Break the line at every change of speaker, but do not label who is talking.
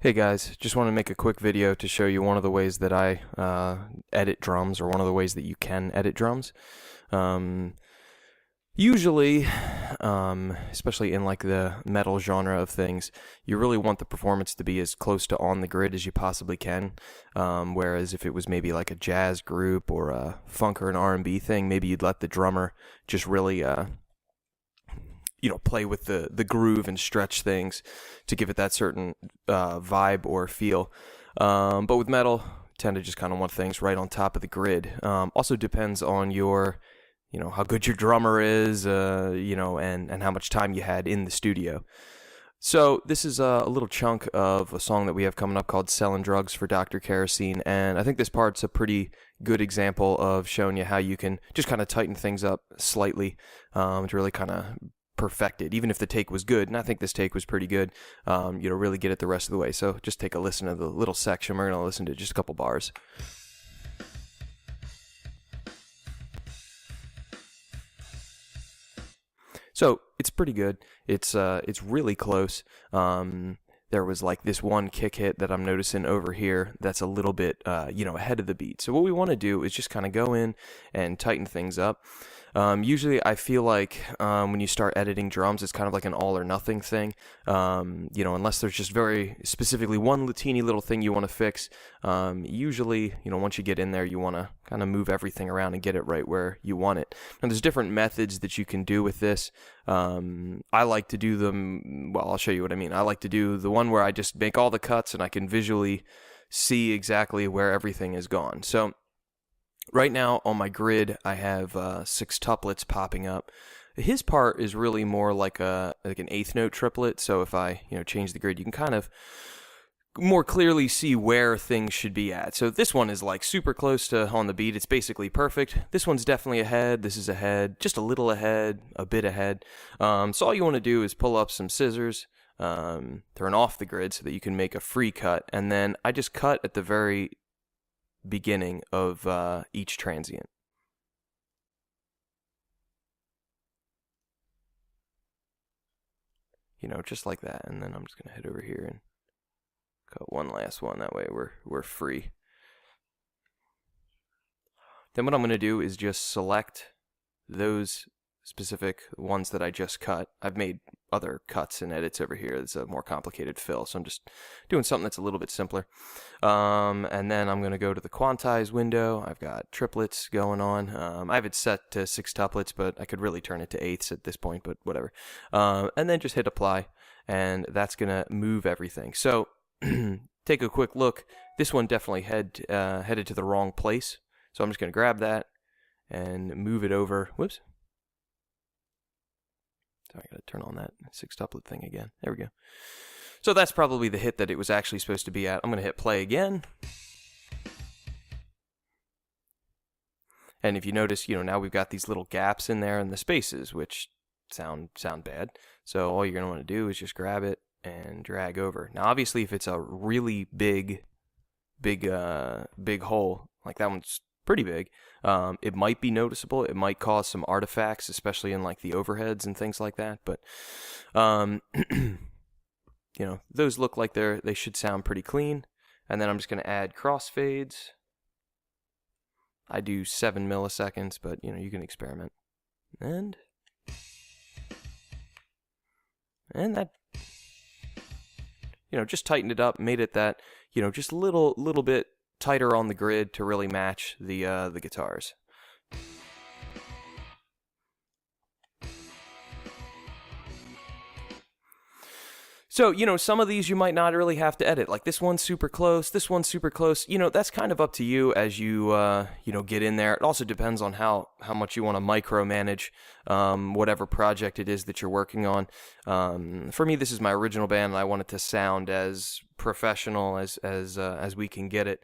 Hey guys, just want to make a quick video to show you one of the ways that I edit drums, or one of the ways that you can edit drums. Usually, especially in like the metal genre of things, you really want the performance to be as close to on the grid as you possibly can. Whereas if it was maybe like a jazz group or a funk or an R&B thing, maybe you'd let the drummer just really play with the groove and stretch things to give it that certain vibe or feel. But with metal, tend to just kind of want things right on top of the grid. Also depends on your, how good your drummer is, and how much time you had in the studio. So this is a little chunk of a song that we have coming up called Selling Drugs for Dr. Kerosene, and I think this part's a pretty good example of showing you how you can just kind of tighten things up slightly to really kind of perfect it, even if the take was good, and I think this take was pretty good, really get it the rest of the way. So just take a listen to the little section. We're going to listen to just a couple bars. So it's pretty good. It's really close. There was like this one kick hit that I'm noticing over here that's a little bit, ahead of the beat. So what we want to do is just kind of go in and tighten things up. Usually I feel like when you start editing drums, it's kind of like an all or nothing thing. Unless there's just very specifically one teeny little thing you want to fix. Usually, once you get in there, you want to kind of move everything around and get it right where you want it. And there's different methods that you can do with this. I like to do them, well, I'll show you what I mean. I like to do the one where I just make all the cuts and I can visually see exactly where everything is gone. So right now on my grid, I have 6 tuplets popping up. His part is really more like an eighth note triplet. So if I change the grid, you can kind of more clearly see where things should be at. So this one is like super close to on the beat. It's basically perfect. This one's definitely ahead. This is ahead, just a little ahead, a bit ahead. So all you want to do is pull up some scissors, turn off the grid so that you can make a free cut, and then I just cut at the very beginning of each transient. Just like that. And then I'm just gonna head over here and cut one last one. That way we're free. Then what I'm gonna do is just select those specific ones that I just cut. I've made other cuts and edits over here. It's a more complicated fill, so I'm just doing something that's a little bit simpler. And then I'm going to go to the Quantize window. I've got triplets going on. I have it set to 6 tuplets, but I could really turn it to eighths at this point, but whatever. And then just hit apply, and that's going to move everything. So take a quick look. This one definitely headed to the wrong place, so I'm just going to grab that and move it over. Whoops. I gotta turn on that 6 tuplet thing again. There we go. So that's probably the hit that it was actually supposed to be at. I'm gonna hit play again. And if you notice, now we've got these little gaps in there in the spaces, which sound bad. So all you're gonna want to do is just grab it and drag over. Now obviously if it's a really big hole, like that one's pretty big, it might be noticeable. It might cause some artifacts, especially in like the overheads and things like that. But those look like they should sound pretty clean. And then I'm just going to add crossfades. I do 7 milliseconds, but you can experiment. And that just tightened it up, made it that just a little bit tighter on the grid to really match the guitars. So, some of these you might not really have to edit. Like this one's super close, this one's super close. That's kind of up to you as you, get in there. It also depends on how much you want to micromanage whatever project it is that you're working on. For me, this is my original band, and I want it to sound as professional as we can get it.